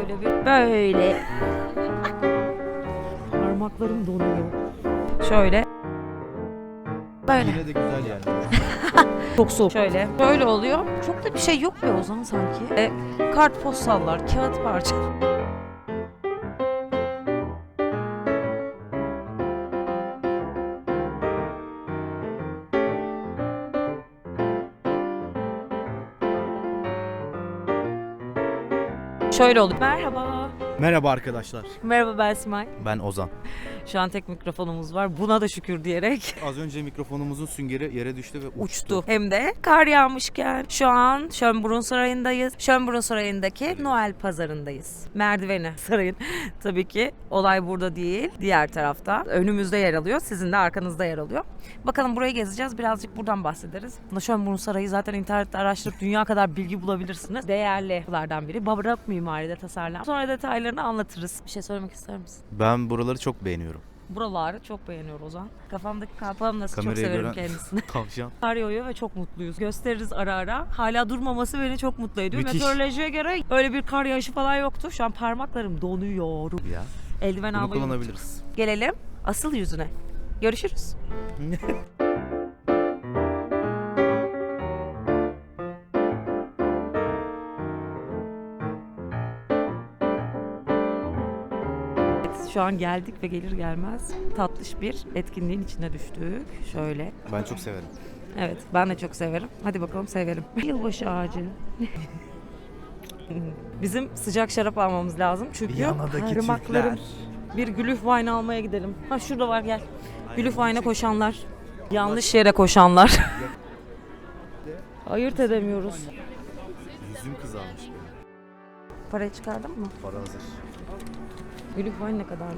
Şöyle bir böyle. Parmaklarım donuyor. Şöyle. Böyle. Yine de güzel yani. Çok soğuk. Şöyle. Böyle oluyor. Çok da bir şey yok be Ozan sanki. Kartpostallar, kağıt parça. Şöyle oldu. Merhaba. Merhaba arkadaşlar. Merhaba, ben Simay. Ben Ozan. Şu an tek mikrofonumuz var. Buna da şükür diyerek Az önce mikrofonumuzun süngeri yere düştü ve uçtu. Hem de kar yağmışken. Şu an Schönbrunn Sarayı'ndayız. Schönbrunn Sarayı'ndaki Noel Pazarı'ndayız. Merdiveni sarayın. Tabii ki olay burada değil. Diğer tarafta. Önümüzde yer alıyor. Sizin de arkanızda yer alıyor. Bakalım burayı gezeceğiz. Birazcık buradan bahsederiz. Schönbrunn Sarayı zaten internette araştırıp dünya kadar bilgi bulabilirsiniz. Değerli yapılardan biri. Barok mimaride tasarlanmış. Sonra detaylarını anlatırız. Bir şey söylemek ister misin? Ben buraları çok beğeniyorum. Buraları çok beğeniyor Ozan. Kafamdaki kalpam nasıl, çok Kamerayı severim gören kendisini. tavşan. Kar yağıyor ve çok mutluyuz. Gösteririz ara ara. Hala durmaması beni çok mutlu ediyor. Müthiş. Meteorolojiye göre öyle bir kar yağışı falan yoktu. Şu an parmaklarım donuyor. Ya. Eldiven Bunu almayı kullanabiliriz. Gelelim asıl yüzüne. Görüşürüz. Şu an geldik ve gelir gelmez tatlış bir etkinliğin içine düştük. Şöyle. Ben çok severim. Evet, ben de çok severim. Hadi bakalım sevelim. Yılbaşı ağacı. Bizim sıcak şarap almamız lazım çünkü Viyana'daki parmaklarım. Türkler. Bir Glühwein almaya gidelim. Ha şurada var, gel. Glühwein'e koşanlar. Yanlış yere koşanlar. Ayırt edemiyoruz. Yüzüm kızarmış benim. Parayı çıkardın mı? Para hazır. Glühwein ne kadardı?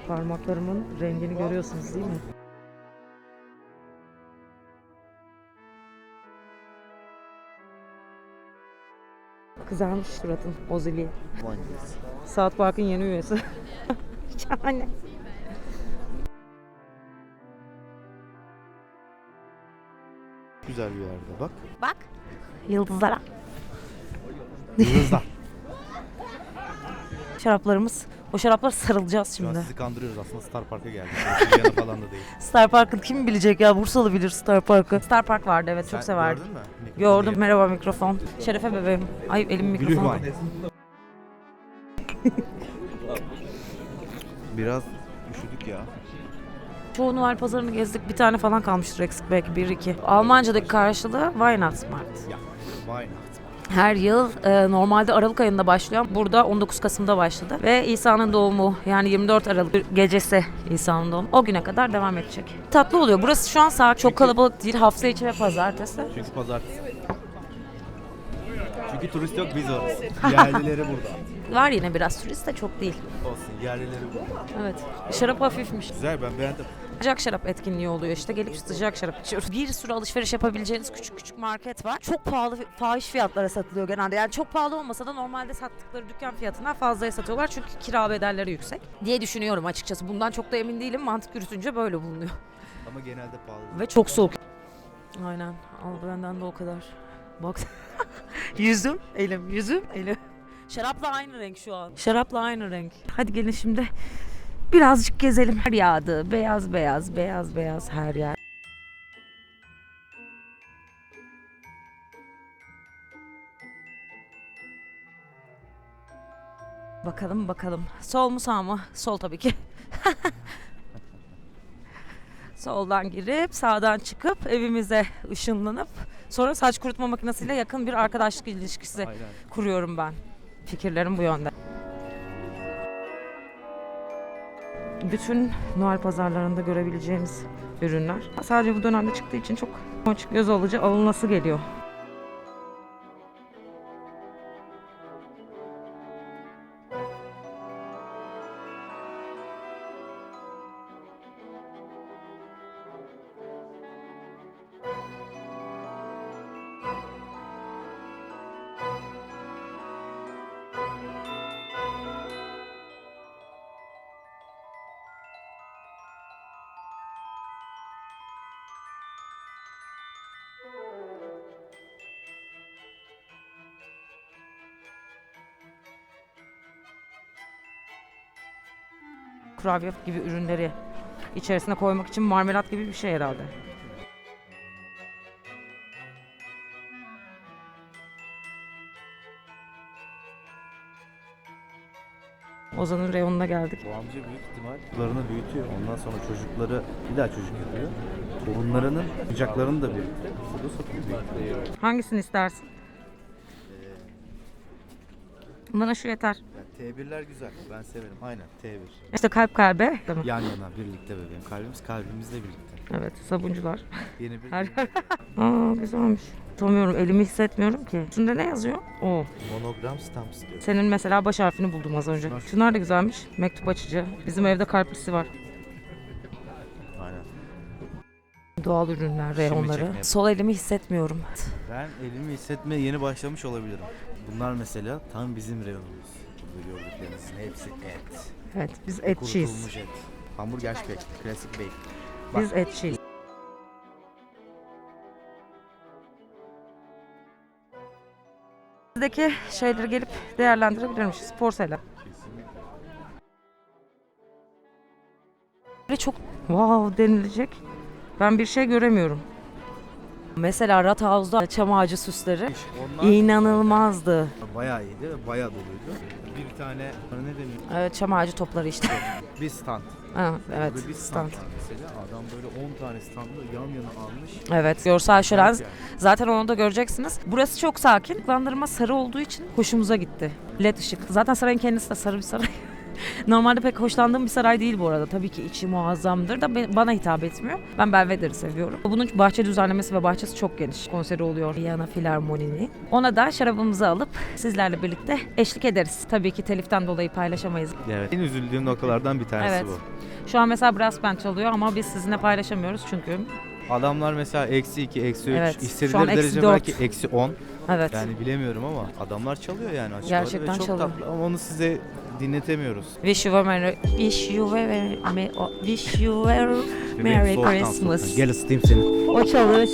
Parmaklarımın rengini görüyorsunuz değil mi? Kızarmış suratın Ozili. South Park'ın yeni üyesi. Şahane. Güzel bir yerde bak. Bak. Yıldızlara. Yıldızlar. Şaraplarımız. O şaraplar sarılacağız Şu an şimdi. sizi kandırıyoruz aslında Star Park'a geldik. Viyana falan da değil. Star Park'ı kim bilecek ya? Bursalı bilir Star Park'ı. Star Park vardı, evet, çok Sen severdim. gördün mü? Mikrofonu Gördüm. yer- Merhaba mikrofon. Şerefe bebeğim. Ay elim mikrofon. Glühwein. Biraz üşüdük ya. Çoğu Noel pazarını gezdik. Bir tane falan kalmıştır eksik, belki bir iki. Almanca'daki karşılığı Weihnachtsmarkt. Weihnacht. Her yıl normalde Aralık ayında başlıyor. Burada 19 Kasım'da başladı. Ve İsa'nın doğumu, yani 24 Aralık gecesi İsa'nın doğumu, o güne kadar devam edecek. Tatlı oluyor. Burası şu an saat çok kalabalık değil. Hafta içi ve pazartesi. Çünkü pazartesi. Çünkü turist yok, biz varız. Yerlileri burada. Var yine biraz turist de çok değil. Olsun, yerlileri burada. Evet. Şarap hafifmiş. Güzel, ben beğendim. Sıcak şarap etkinliği oluyor işte. Gelip sıcak şarap içiyoruz. Bir sürü alışveriş yapabileceğiniz küçük küçük market var. Çok pahalı, fahiş fiyatlara satılıyor genelde. Yani çok pahalı olmasa da normalde sattıkları dükkan fiyatından fazlaya satıyorlar. Çünkü kira bedelleri yüksek diye düşünüyorum açıkçası. Bundan çok da emin değilim. Mantık yürütünce böyle bulunuyor. Ama genelde pahalı. Ve çok soğuk. Aynen. Al benden de o kadar. Bak. Yüzüm, elim, yüzüm, elim. Şarapla aynı renk şu an. Şarapla aynı renk. Hadi gelin şimdi birazcık gezelim. Her yağdı. Beyaz beyaz, beyaz beyaz her yer. Bakalım bakalım. Sol mu sağ mı? Sol tabii ki. Soldan girip sağdan çıkıp evimize ışınlanıp sonra saç kurutma makinesiyle yakın bir arkadaşlık ilişkisi Aynen. kuruyorum ben. Fikirlerim bu yönde. Bütün Noel pazarlarında görebileceğimiz ürünler. Sadece bu dönemde çıktığı için çok hoş, göz alıcı, alınası geliyor. kurabiye gibi ürünleri içerisine koymak için marmelat gibi bir şey herhalde. Ozan'ın reyonuna geldik. Bu amca büyük ihtimal çocuklarını büyütüyor. Ondan sonra çocukları bir daha çocuk yapıyor. Torunlarının sıcaklarını da birlikte. Bu da satılıyor. Hangisini istersin? Bana şu yeter. Yani T1'ler güzel. Ben severim. Aynen T1. İşte kalp kalbe. Tamam. Yan yana birlikte bebeğim. Kalbimiz kalbimizle birlikte. Evet, sabuncular. Yeni bir Her Aa, güzelmiş. Tutamıyorum, elimi hissetmiyorum ki. Üstünde ne yazıyor? O. monogram stamp istiyor. Senin mesela baş harfini buldum az önce. Şunlar da güzelmiş. Mektup açıcı. Bizim evde kalplisi var. Aynen. Doğal ürünler, reyonları. çekmeye- Sol elimi hissetmiyorum. Ben elimi hissetmeye yeni başlamış olabilirim. Bunlar mesela tam bizim reyonumuz. Burada gördüklerinizin hepsi et. Evet, biz etçiyiz. Kurutulmuş et. Hamburger bek, klasik bek. Biz etçiyiz. Bizdeki şeyleri gelip değerlendirebilirmişiz. Porselen. Böyle çok wow denilecek. Ben bir şey göremiyorum. Mesela Rathause'da çam ağacı süsleri Onlar inanılmazdı. bayağı iyiydi ve bayağı doluydu. Bir tane ne deniyor? Çam ağacı topları işte. Bir stand. Ha, evet, Böyle bir stand. stand var mesela. Adam böyle 10 tane standı yan yana almış. Evet, görsel şölen. Yani. Zaten onu da göreceksiniz. Burası çok sakin. Işıklandırma sarı olduğu için hoşumuza gitti. LED ışık. Zaten sarayın kendisi de sarı bir saray. Normalde pek hoşlandığım bir saray değil bu arada. Tabii ki içi muazzamdır da bana hitap etmiyor. Ben Belvedere'i seviyorum. Bunun bahçe düzenlemesi ve bahçesi çok geniş. Konseri oluyor Viyana Filarmonini. Ona da şarabımızı alıp sizlerle birlikte eşlik ederiz. Tabii ki teliften dolayı paylaşamayız. Evet. En üzüldüğüm noktalardan bir tanesi Evet. bu. Şu an mesela brass band çalıyor ama biz sizinle paylaşamıyoruz çünkü. Adamlar mesela -2, -3, Evet, şu an istedikleri derece -4. belki -10. Evet. Yani bilemiyorum ama adamlar çalıyor yani açık Gerçekten ve çok çalıyor. tatlı ama onu size dinletemiyoruz. Wish you a Merry Christmas. Gel ısıtayım seni. O çalıyor.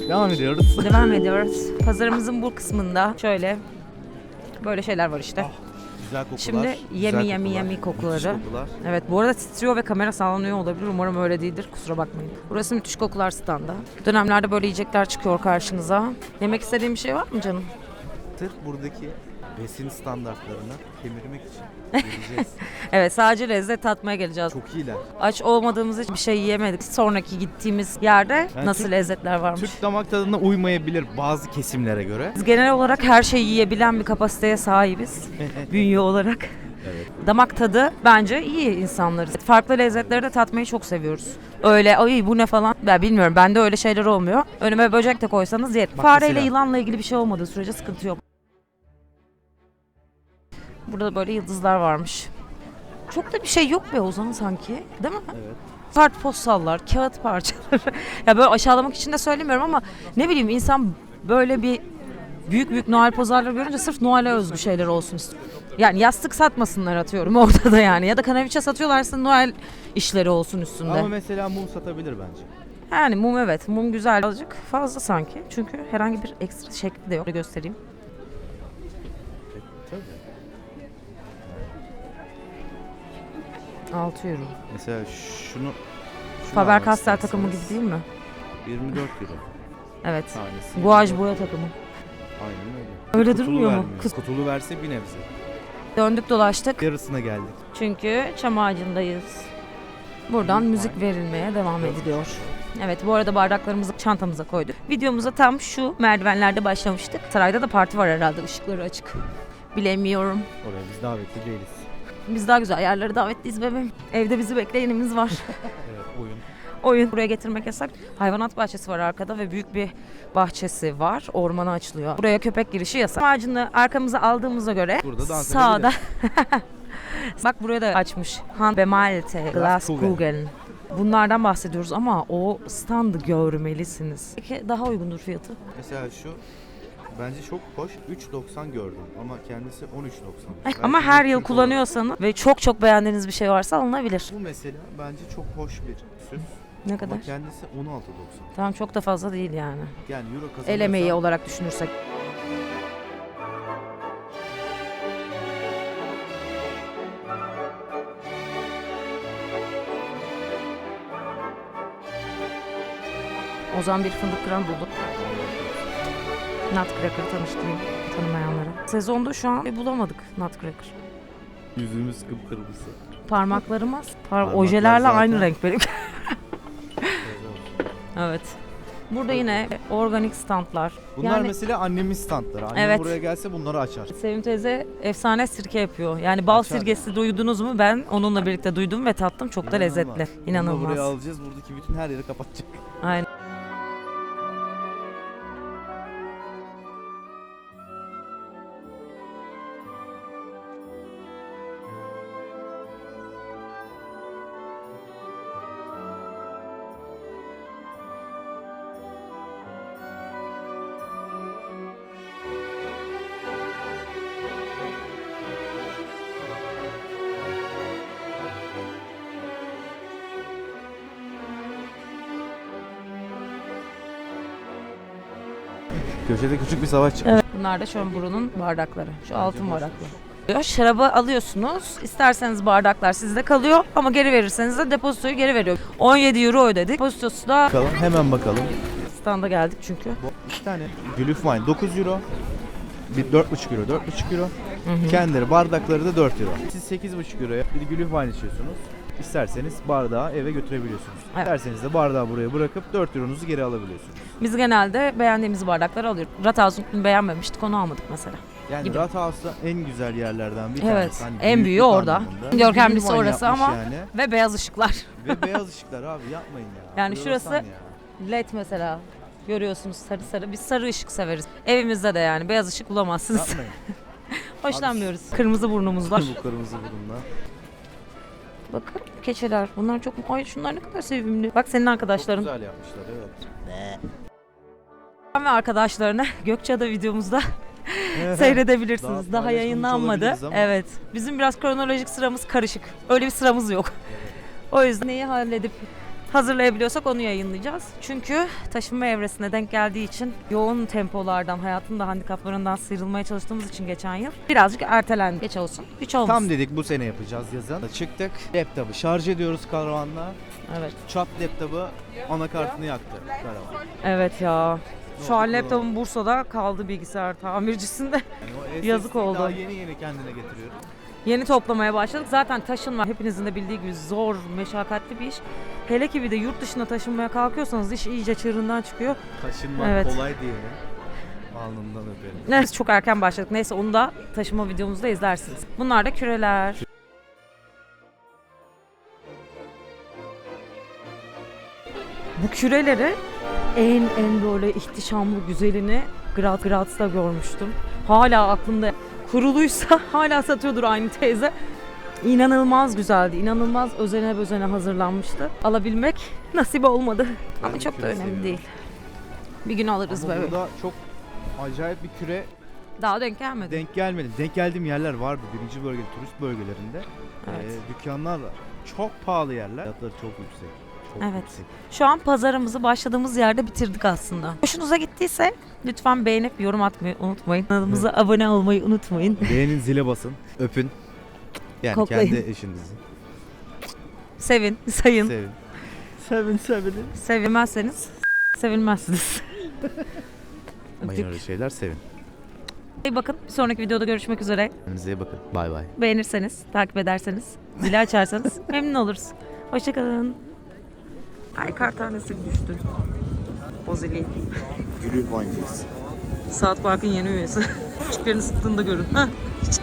Devam ediyoruz. Devam ediyoruz. Pazarımızın bu kısmında şöyle böyle şeyler var işte. Güzel kokular. Şimdi güzel yemi kokular, kokuları. müthiş kokular. Evet, bu arada titriyor ve kamera sallanıyor olabilir. Umarım öyle değildir. Kusura bakmayın. Burası müthiş kokular standı. Dönemlerde böyle yiyecekler çıkıyor karşınıza. Yemek istediğin bir şey var mı canım? Sırf buradaki besin standartlarını kemirmek için geleceğiz. Evet, sadece lezzet tatmaya geleceğiz. Çok iyiler. Aç olmadığımız için bir şey yiyemedik. Sonraki gittiğimiz yerde Yani nasıl lezzetler varmış. Türk damak tadına uymayabilir bazı kesimlere göre. Biz genel olarak her şeyi yiyebilen bir kapasiteye sahibiz. Bünye olarak. Evet. Damak tadı bence iyi insanlarız. Farklı lezzetleri de tatmayı çok seviyoruz. Öyle ay bu ne falan. Ben bilmiyorum. Bende öyle şeyler olmuyor. Önüme böcek de koysanız yer. Bak Fareyle mesela. yılanla ilgili bir şey olmadığı sürece sıkıntı yok. Burada böyle yıldızlar varmış. Çok da bir şey yok be Ozan sanki. Değil mi? Evet. Kartpostallar, kağıt parçaları. Ya böyle aşağılamak için de söylemiyorum ama ne bileyim insan böyle bir büyük Noel pazarları görünce sırf Noel'e özgü şeyler olsun istiyor. Yani yastık satmasınlar atıyorum ortada yani. Ya da kanaviçe satıyorlarsa Noel işleri olsun üstünde. Ama mesela mum satabilir bence. Yani mum evet. Mum güzel. Azıcık fazla sanki. Çünkü herhangi bir ekstra şekli de yok. Göstereyim. Tabii. 6 euro. Mesela şunu Faber-Castell takımı gibi değil mi? 24 euro Evet. tanesi. Guaj boya takımı. Aynen öyle. Öyle Kutulu durmuyor mu? vermiyor. Kutulu verse bir nebze. Döndük dolaştık. Yarısına geldik. Çünkü çam ağacındayız. Buradan müzik verilmeye devam ediliyor. Evet, bu arada bardaklarımızı çantamıza koyduk. Videomuza tam şu merdivenlerde başlamıştık. Sarayda da parti var herhalde, ışıkları açık. Bilemiyorum. Oraya biz davetli değiliz. Biz daha güzel yerlere davetliyiz bebeğim. Evde bizi bekleyenimiz var. Evet, oyun. Oyun buraya getirmek yasak. Hayvanat bahçesi var arkada ve büyük bir bahçesi var. Ormana açılıyor. Buraya köpek girişi yasak. Ağacını arkamıza aldığımıza göre Burada dans sağda bak buraya da açmış. Han Bemalte Glaskugel. Bunlardan bahsediyoruz ama o standı görmelisiniz. Peki daha uygundur fiyatı. Mesela şu bence çok hoş. 3.90 gördüm ama kendisi 13.90. Ama her yıl kullanıyorsanız ve çok beğendiğiniz bir şey varsa alınabilir. Bu mesela bence çok hoş bir süs. Ne kadar? Ama kendisi 16.90. Tamam, çok da fazla değil yani. Yani euro kazanırsan El emeği olarak düşünürsek. Ozan bir fındık kıran bulduk. Nutcracker tanıştırayım tanımayanlara. Sezonda şu an bulamadık Nutcracker. Yüzümüz kıpkırmızı. Parmaklarımız Parmaklar ojelerle zaten- aynı renk benim. Evet. Burada yine organik standlar. Bunlar Yani mesela annemin standları. Annem Evet. buraya gelse bunları açar. Sevim teyze efsane sirke yapıyor. Yani bal Açar sirkesi duydunuz mu? Ben onunla birlikte duydum ve tattım. Çok da lezzetli. Bunu buraya İnanılmaz. alacağız. Buradaki bütün her yeri kapatacak. Aynen. Köşede küçük bir savaş çıkmış. Evet. Bunlar da Schönbrun'un bardakları. Şu altın bardaklı. Şarabı alıyorsunuz. İsterseniz bardaklar sizde kalıyor ama geri verirseniz de depozitoyu geri veriyor. 17 euro ödedik. Depozitosu da Bakalım, hemen bakalım. standa geldik çünkü. Bu 2 tane Glühwein 9 euro. Bir 4,5 euro, 4,5 euro. Kendileri bardakları da 4 euro. Siz 8,5 euroya bir Glühwein içiyorsunuz. İsterseniz bardağı eve götürebiliyorsunuz. Evet. İsterseniz de bardağı buraya bırakıp 4 euronuzu geri alabiliyorsunuz. Biz genelde beğendiğimiz bardakları alıyoruz. Rathausen'u beğenmemiştik, onu almadık mesela. Yani Gibi. Rathhaus'ta en güzel yerlerden bir Evet, tanesi. Hani en büyüğü büyüklük orada. anlamında. Görkemlisi Glühwein orası yapmış ama- yani. Ve beyaz ışıklar. Ve beyaz ışıklar abi, yapmayın ya. Yani şurası- Floresan ya. LED mesela. Görüyorsunuz sarı sarı. Biz sarı ışık severiz. Evimizde de yani beyaz ışık bulamazsınız. Yapmayın. Hoşlanmıyoruz. Kırmızı burnumuz var. Bu kırmızı burunla. Bakın keçeler. Bunlar çok... Ay şunlar ne kadar sevimli. Bak senin Çok arkadaşların. güzel yapmışlar, evet. Ve arkadaşlarını Gökçeada videomuzda Daha seyredebilirsiniz. Daha paylaşmamış yayınlanmadı. olabiliriz ama. Evet. Bizim biraz kronolojik sıramız karışık. Öyle bir sıramız yok. O yüzden neyi halledip hazırlayabiliyorsak onu yayınlayacağız. Çünkü taşınma evresine denk geldiği için yoğun tempolardan, hayatın da handikaplarından sıyrılmaya çalıştığımız için geçen yıl birazcık ertelendi. Geç olsun, güç olmasın. Tam dedik bu sene yapacağız yazın. Çıktık. Laptopu şarj ediyoruz karavanla. Evet. Çat laptopu anakartını yaktı karavan. Evet ya. Şu Ne an oldu? laptopum Bursa'da kaldı bilgisayar tamircisinde. Yani o Yazık SSD'yi oldu. Daha yeni kendine getiriyoruz. Yeni toplamaya başladık. Zaten taşınma hepinizin de bildiği gibi zor, meşakkatli bir iş. Hele ki bir de yurt dışına taşınmaya kalkıyorsanız iş iyice çığırından çıkıyor. Taşınmak Evet. kolay değil. Alnından öperim. Neyse çok erken başladık. Neyse onu da taşıma videomuzda izlersiniz. Bunlar da küreler. Bu küreleri en böyle ihtişamlı güzelini Graz'da görmüştüm. Hala aklımda. Kuruluysa hala satıyordur aynı teyze. İnanılmaz güzeldi. İnanılmaz özene hazırlanmıştı. Alabilmek nasip olmadı. Ama Ben çok da küre önemli seviyorum. değil. Bir gün alırız Ama böyle. burada çok acayip bir küre Daha denk gelmedi. denk gelmedim. Denk geldiğim yerler vardı. Birinci bölgede, turist bölgelerinde. Evet. Dükkanlar çok pahalı yerler. Fiyatları çok yüksek. Çok Evet. yüksek. Şu an pazarımızı başladığımız yerde bitirdik aslında. Hoşunuza gittiyse lütfen beğenip yorum atmayı unutmayın. Kanalımıza abone olmayı unutmayın. Beğenin, zile basın. Öpün. Yani Koklayın. kendi eşinizi. Sevin, sayın. Sevin. Sevilmezseniz sevilmezsiniz. Yapmayın öyle şeyler, sevin. İyi bakın, bir sonraki videoda görüşmek üzere. Kendinize iyi bakın. Bay bay. Beğenirseniz, takip ederseniz, zili açarsanız memnun oluruz. Hoşçakalın. Ay kar tanesi düştü. O zili. Glühwein'deyiz. Saat Park'ın yeni üyesi. Küçüklerini sıktığında görün. Hah, hiç